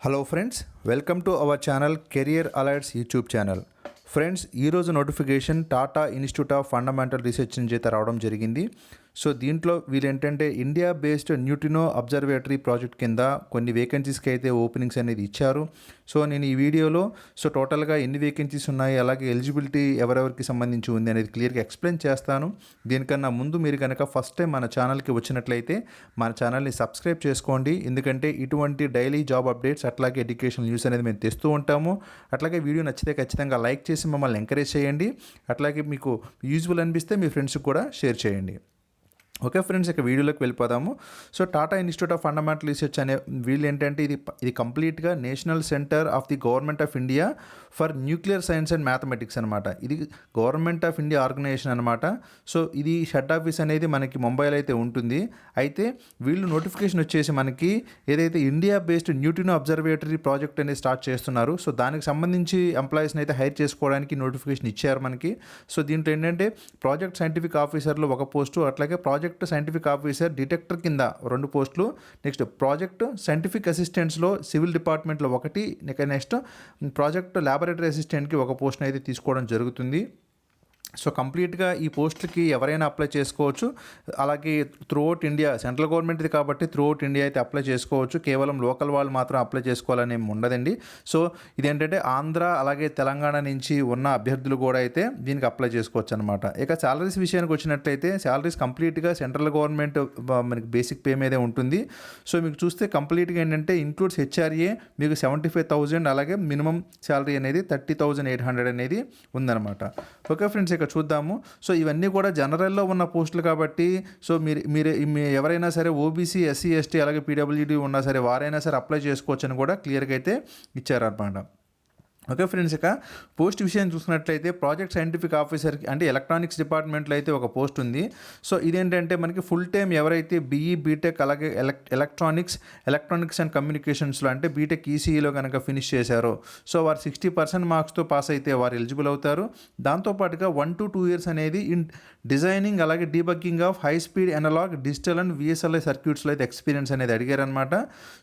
Hello friends, welcome to our channel career alerts YouTube channel. Friends, ఈరోజు notification Tata institute of fundamental research నుంచి అయితే రావడం జరిగింది. So దీంట్లో వీళ్ళేంటంటే India based neutrino observatory project కింద కొన్ని వేకెన్సీస్కి అయితే ఓపెనింగ్స్ అనేది ఇచ్చారు. సో నేను ఈ వీడియోలో టోటల్గా ఎన్ని వేకెన్సీస్ ఉన్నాయి, అలాగే ఎలిజిబిలిటీ ఎవరెవరికి సంబంధించి ఉంది అనేది క్లియర్గా ఎక్స్ప్లెయిన్ చేస్తాను. దీనికన్నా ముందు మీరు కనుక ఫస్ట్ టైం మన ఛానల్కి వచ్చినట్లయితే మన ఛానల్ని సబ్స్క్రైబ్ చేసుకోండి. ఎందుకంటే ఇటువంటి డైలీ జాబ్ అప్డేట్స్ అట్లాగే ఎడ్యుకేషన్ న్యూస్ అనేది మేము తెస్తూ ఉంటాము. అట్లాగే వీడియో నచ్చితే ఖచ్చితంగా లైక్ చేసి మమ్మల్ని ఎంకరేజ్ చేయండి. అట్లాగే మీకు యూజ్ఫుల్ అనిపిస్తే మీ ఫ్రెండ్స్కి కూడా షేర్ చేయండి. ఓకే ఫ్రెండ్స్, ఇక వీడియోలోకి వెళ్ళిపోదాము. So Tata institute of fundamental research అనే వీళ్ళు ఏంటంటే ఇది కంప్లీట్గా national centre of the government of India for nuclear science and mathematics అనమాట. ఇది గవర్నమెంట్ ఆఫ్ ఇండియా ఆర్గనైజేషన్ అనమాట. సో ఇది హెడ్ ఆఫీస్ అనేది మనకి ముంబైలో అయితే ఉంటుంది. అయితే వీళ్ళు నోటిఫికేషన్ వచ్చేసి మనకి ఏదైతే India based neutrino observatory project అనేది స్టార్ట్ చేస్తున్నారు. సో దానికి సంబంధించి ఎంప్లాయీస్ని అయితే హైర్ చేసుకోవడానికి నోటిఫికేషన్ ఇచ్చారు మనకి. సో దీంట్లో ఏంటంటే ప్రాజెక్ట్ సైంటిఫిక్ ఆఫీసర్లో ఒక పోస్టు, అట్లాగే ప్రాజెక్ట్ సైంటిఫిక్ ఆఫీసర్ డిటెక్టర్ కింద 2 పోస్టులు, నెక్స్ట్ ప్రాజెక్ట్ సైంటిఫిక్ అసిస్టెంట్స్లో సివిల్ డిపార్ట్మెంట్లో ఒకటి, నెక్స్ట్ ప్రాజెక్ట్ ల్యాబొరేటరీ అసిస్టెంట్కి ఒక పోస్ట్ని అయితే తీసుకోవడం జరుగుతుంది. సో కంప్లీట్గా ఈ పోస్టులకి ఎవరైనా అప్లై చేసుకోవచ్చు. అలాగే త్రూఅవుట్ ఇండియా, సెంట్రల్ గవర్నమెంట్ది కాబట్టి త్రూఅవుట్ ఇండియా అయితే అప్లై చేసుకోవచ్చు. కేవలం లోకల్ వాళ్ళు మాత్రం అప్లై చేసుకోవాలని ఉండదండి. సో ఇదేంటంటే ఆంధ్ర అలాగే తెలంగాణ నుంచి ఉన్న అభ్యర్థులు కూడా అయితే దీనికి అప్లై చేసుకోవచ్చు అనమాట. ఇక శాలరీస్ విషయానికి వచ్చినట్లయితే శాలరీస్ కంప్లీట్గా సెంట్రల్ గవర్నమెంట్ మనకి బేసిక్ పే మీదే ఉంటుంది. సో మీకు చూస్తే కంప్లీట్గా ఏంటంటే ఇంక్లూడ్స్ హెచ్ఆర్ఏ మీకు 75,000, అలాగే మినిమం శాలరీ అనేది 30,800 అనేది ఉందన్నమాట. ఓకే ఫ్రెండ్స్, ఇక చూద్దాము. సో ఇవన్నీ కూడా జనరల్లో ఉన్న పోస్టులు కాబట్టి సో మీరు ఎవరైనా సరే ఓబీసీ, ఎస్సీ, ఎస్టీ అలాగే పీడబ్ల్యూడీ ఉన్నా సరే వారైనా సరే అప్లై చేసుకోవచ్చు అని కూడా క్లియర్గా అయితే ఇచ్చారన్నమాట. ఓకే ఫ్రెండ్స్, ఇక పోస్ట్ విషయం చూసినట్లయితే ప్రాజెక్ట్ సైంటిఫిక్ ఆఫీసర్కి అంటే ఎలక్ట్రానిక్స్ డిపార్ట్మెంట్లో అయితే ఒక పోస్ట్ ఉంది. సో ఇదేంటంటే మనకి ఫుల్ టైం ఎవరైతే బీఈ, బీటెక్ అలాగే ఎలక్ట్రానిక్స్ అండ్ కమ్యూనికేషన్స్లో అంటే బీటెక్ ఈసీఈలో కనుక ఫినిష్ చేశారో సో వారు 60% మార్క్స్తో పాస్ అయితే వారు ఎలిజిబుల్ అవుతారు. దాంతోపాటుగా 1 to 2 years అనేది ఇన్ డిజైనింగ్ అలాగే debugging of high speed analog, digital and విఎస్ఎల్ఐ సర్క్యూట్స్లో అయితే ఎక్స్పీరియన్స్ అనేది అడిగారనమాట.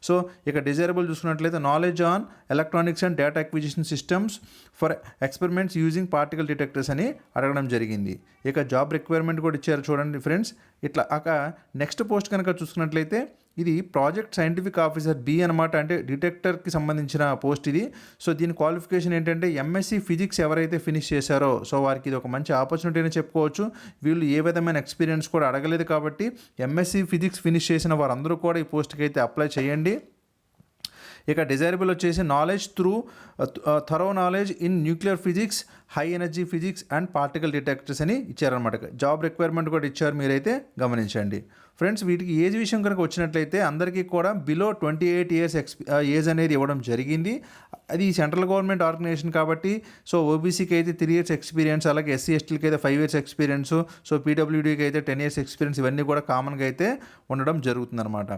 సో ఇక డిజైరబుల్ చూసుకున్నట్లయితే knowledge on electronics and data acquisition systems for experiments using particle detectors అని అడగడం జరిగింది. ఇక జాబ్ రిక్వైర్మెంట్ కూడా ఇచ్చారు చూడండి ఫ్రెండ్స్. ఇట్లా నెక్స్ట్ పోస్ట్ కనుక చూసుకున్నట్లయితే ఇది ప్రాజెక్ట్ సైంటిఫిక్ ఆఫీసర్ బి అనమాట, అంటే డిటెక్టర్కి సంబంధించిన పోస్ట్ ఇది. సో దీని క్వాలిఫికేషన్ ఏంటంటే ఎంఎస్సి ఫిజిక్స్ ఎవరైతే ఫినిష్ చేశారో సో వారికి ఇది ఒక మంచి ఆపర్చునిటీ అని చెప్పుకోవచ్చు. వీళ్ళు ఏ విధమైన ఎక్స్పీరియన్స్ కూడా అడగలేదు కాబట్టి ఎంఎస్సి ఫిజిక్స్ ఫినిష్ చేసిన వారందరూ కూడా ఈ పోస్ట్కి అయితే అప్లై చేయండి. ఇక డిజైరబుల్ వచ్చేసి knowledge through thorough knowledge in nuclear physics, high energy physics and particle detectors అని ఇచ్చారనమాట. జాబ్ రిక్వైర్మెంట్ కూడా ఇచ్చారు, మీరైతే గమనించండి. ఫ్రెండ్స్, వీటికి ఏజ్ విషయం కనుక వచ్చినట్లయితే అందరికీ కూడా బిలో 28 years ఏజ్ అనేది ఇవ్వడం జరిగింది. అది సెంట్రల్ గవర్నమెంట్ ఆర్గనైజేషన్ కాబట్టి సో ఓబీసీకి అయితే 3 years ఎక్స్పీరియన్స్, అలాగే ఎస్సీ ఎస్టీలకి అయితే 5 years ఎక్స్పీరియన్స్, సో పీడబ్ల్యూడీకి అయితే 10 years ఎక్స్పీరియన్స్, ఇవన్నీ కూడా కామన్గా అయితే ఉండడం జరుగుతుందన్నమాట.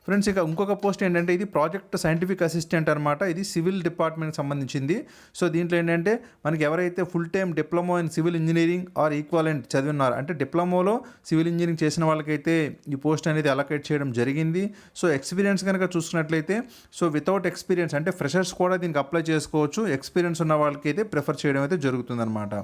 ఫ్రెండ్స్, ఇక ఇంకొక పోస్ట్ ఏంటంటే ఇది ప్రాజెక్ట్ సైంటిఫిక్ అసిస్టెంట్ అనమాట. ఇది సివిల్ డిపార్ట్మెంట్కి సంబంధించింది. సో దీంట్లో ఏంటంటే మనకి ఎవరైతే full time diploma in civil engineering or equivalent చదివినారు అంటే డిప్లొమాలో సివిల్ ఇంజనీరింగ్ చేసిన వాళ్ళకైతే ఈ పోస్ట్ అనేది అలొకేట్ చేయడం జరిగింది. సో ఎక్స్పీరియన్స్ కనుక చూసుకున్నట్లయితే సో వితౌట్ ఎక్స్పీరియన్స్ అంటే ఫ్రెషర్స్ కూడా దీనికి అప్లై చేసుకోవచ్చు. ఎక్స్పీరియన్స్ ఉన్న వాళ్ళకైతే ప్రిఫర్ చేయడం అయితే జరుగుతుందన్నమాట.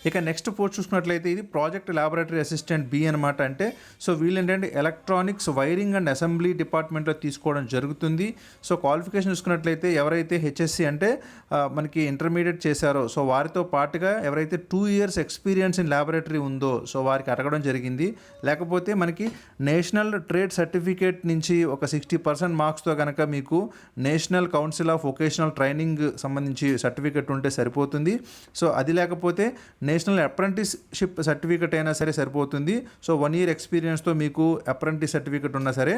ఇక నెక్స్ట్ పోస్ట్ చూసుకున్నట్లయితే ఇది ప్రాజెక్ట్ ల్యాబొరేటరీ అసిస్టెంట్ బి అనమాట. అంటే సో వీళ్ళు ఏంటంటే ఎలక్ట్రానిక్స్ వైరింగ్ అండ్ అసెంబ్లీ డిపార్ట్మెంట్లో తీసుకోవడం జరుగుతుంది. సో క్వాలిఫికేషన్ చూసుకున్నట్లయితే ఎవరైతే హెచ్ఎస్సి అంటే మనకి ఇంటర్మీడియట్ చేశారో సో వారితో పాటుగా ఎవరైతే 2 years ఎక్స్పీరియన్స్ ఇన్ ల్యాబొరేటరీ ఉందో సో వారికి అడగడం జరిగింది. లేకపోతే మనకి నేషనల్ ట్రేడ్ సర్టిఫికేట్ నుంచి ఒక 60% మార్క్స్తో కనుక మీకు national council of vocational training సంబంధించి సర్టిఫికేట్ ఉంటే సరిపోతుంది. సో అది లేకపోతే నేషనల్ అప్రెంటిస్షిప్ సర్టిఫికేట్ అయినా సరే సరిపోతుంది. సో 1 year ఎక్స్పీరియన్స్తో మీకు అప్రెంటిస్ సర్టిఫికేట్ ఉన్నా సరే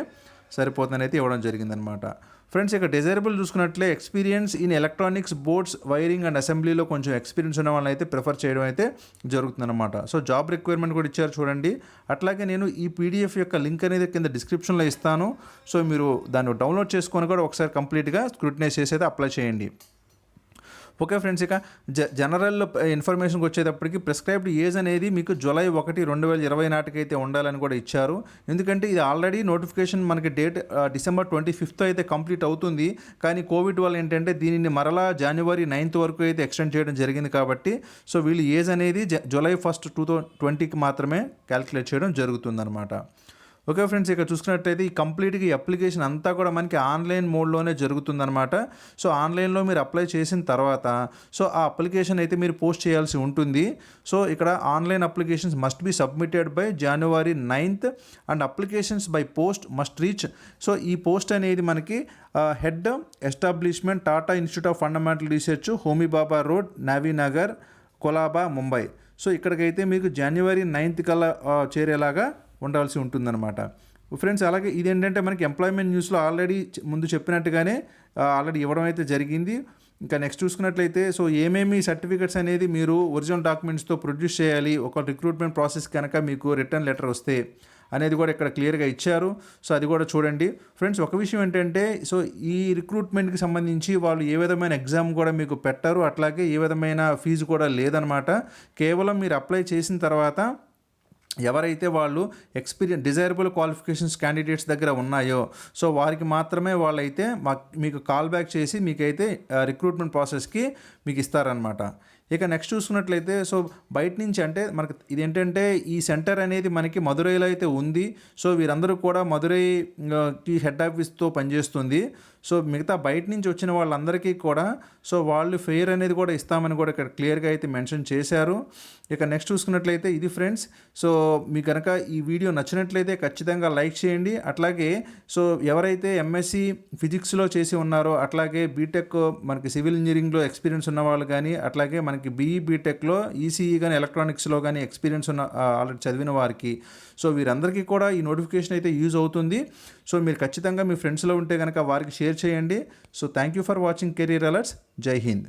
సరిపోతుందని అయితే ఇవ్వడం జరిగిందనమాట. ఫ్రెండ్స్, ఇక డిజైరబుల్ చూసుకున్నట్లే experience in electronics boards, wiring and అసెంబ్లీలో కొంచెం ఎక్స్పీరియన్స్ ఉన్న వాళ్ళని అయితే ప్రిఫర్ చేయడం అయితే జరుగుతుందన్నమాట. సో జాబ్ రిక్వైర్మెంట్ కూడా ఇచ్చారు చూడండి. అట్లాగే నేను ఈ పీడిఎఫ్ యొక్క లింక్ అనేది కింద డిస్క్రిప్షన్లో ఇస్తాను. సో మీరు దాన్ని డౌన్లోడ్ చేసుకొని కూడా ఒకసారి కంప్లీట్గా స్క్రూటినైజ్ చేసి అయితే అప్లై చేయండి. ఓకే ఫ్రెండ్స్, ఇక జనరల్ ఇన్ఫర్మేషన్కి వచ్చేటప్పటికి ప్రిస్క్రైబ్డ్ ఏజ్ అనేది మీకు జూలై 1, 2020 నాటికైతే ఉండాలని కూడా ఇచ్చారు. ఎందుకంటే ఇది ఆల్రెడీ నోటిఫికేషన్ మనకి డేట్ డిసెంబర్ 25th అయితే కంప్లీట్ అవుతుంది. కానీ కోవిడ్ వల్ల ఏంటంటే దీనిని మరలా జనవరి 9th వరకు అయితే ఎక్స్టెండ్ చేయడం జరిగింది. కాబట్టి సో వీళ్ళు ఏజ్ అనేది జూలై 1, 2020కి మాత్రమే క్యాలిక్యులేట్ చేయడం జరుగుతుందన్నమాట. ఓకే ఫ్రెండ్స్, ఇక చూసుకున్నట్టయితే ఈ కంప్లీట్గా ఈ అప్లికేషన్ అంతా కూడా మనకి ఆన్లైన్ మోడ్లోనే జరుగుతుందన్నమాట. సో ఆన్లైన్లో మీరు అప్లై చేసిన తర్వాత సో ఆ అప్లికేషన్ అయితే మీరు పోస్ట్ చేయాల్సి ఉంటుంది. సో ఇక్కడ online applications must be submitted by January 9th and applications by post must reach. So ఈ పోస్ట్ అనేది మనకి head establishment Tata institute of fundamental research, Homi Bhabha road, Navinagar, Colaba, Mumbai. So ఇక్కడికైతే మీకు January 9th కల్లా చేరేలాగా ఉండాల్సి ఉంటుందన్నమాట. ఫ్రెండ్స్, అలాగే ఇదేంటంటే మనకి ఎంప్లాయ్మెంట్ న్యూస్లో ఆల్రెడీ ముందు చెప్పినట్టుగానే ఆల్రెడీ ఇవ్వడం అయితే జరిగింది. ఇంకా నెక్స్ట్ చూసుకున్నట్లయితే సో ఏమేమి సర్టిఫికెట్స్ అనేది మీరు ఒరిజినల్ డాక్యుమెంట్స్తో ప్రొడ్యూస్ చేయాలి ఒక రిక్రూట్మెంట్ ప్రాసెస్ కనుక మీకు రిటర్న్ లెటర్ వస్తే అనేది కూడా ఇక్కడ క్లియర్గా ఇచ్చారు. సో అది కూడా చూడండి. ఫ్రెండ్స్, ఒక విషయం ఏంటంటే సో ఈ రిక్రూట్మెంట్కి సంబంధించి వాళ్ళు ఏ విధమైన ఎగ్జామ్ కూడా మీకు పెట్టరు, అట్లాగే ఏ విధమైన ఫీజు కూడా లేదనమాట. కేవలం మీరు అప్లై చేసిన తర్వాత ఎవరైతే వాళ్ళు డిజైరబుల్ క్వాలిఫికేషన్స్ క్యాండిడేట్స్ దగ్గర ఉన్నాయో సో వారికి మాత్రమే వాళ్ళైతే మీకు కాల్ బ్యాక్ చేసి మీకైతే రిక్రూట్మెంట్ ప్రాసెస్కి మీకు ఇస్తారనమాట. ఇక నెక్స్ట్ చూసుకున్నట్లయితే సో బయట నుంచి అంటే మనకి ఇదేంటంటే ఈ సెంటర్ అనేది మనకి మదురైలో అయితే ఉంది. సో వీరందరూ కూడా మదురైకి హెడ్ ఆఫీస్తో పనిచేస్తుంది. సో మిగతా బయట నుంచి వచ్చిన వాళ్ళందరికీ కూడా సో వాళ్ళు ఫెయిర్ అనేది కూడా ఇస్తామని కూడా ఇక్కడ క్లియర్గా అయితే మెన్షన్ చేశారు. ఇక నెక్స్ట్ చూసుకున్నట్లయితే ఇది ఫ్రెండ్స్. సో మీకు కనుక ఈ వీడియో నచ్చినట్లయితే ఖచ్చితంగా లైక్ చేయండి. అట్లాగే సో ఎవరైతే ఎంఎస్సి ఫిజిక్స్లో చేసి ఉన్నారో అట్లాగే బీటెక్ మనకి సివిల్ ఇంజనీరింగ్లో ఎక్స్పీరియన్స్ ఉన్న వాళ్ళు కానీ అట్లాగే మనకి బీఈ బీటెక్లో ఈసీఈ కానీ ఎలక్ట్రానిక్స్లో కానీ ఎక్స్పీరియన్స్ ఉన్న ఆల్రెడీ చదివిన వారికి సో వీరందరికీ కూడా ఈ నోటిఫికేషన్ అయితే యూజ్ అవుతుంది. సో మీరు ఖచ్చితంగా మీ ఫ్రెండ్స్లో ఉంటే కనుక వారికి షేర్ చేయండి. So thank you for watching career alerts. జై హింద్.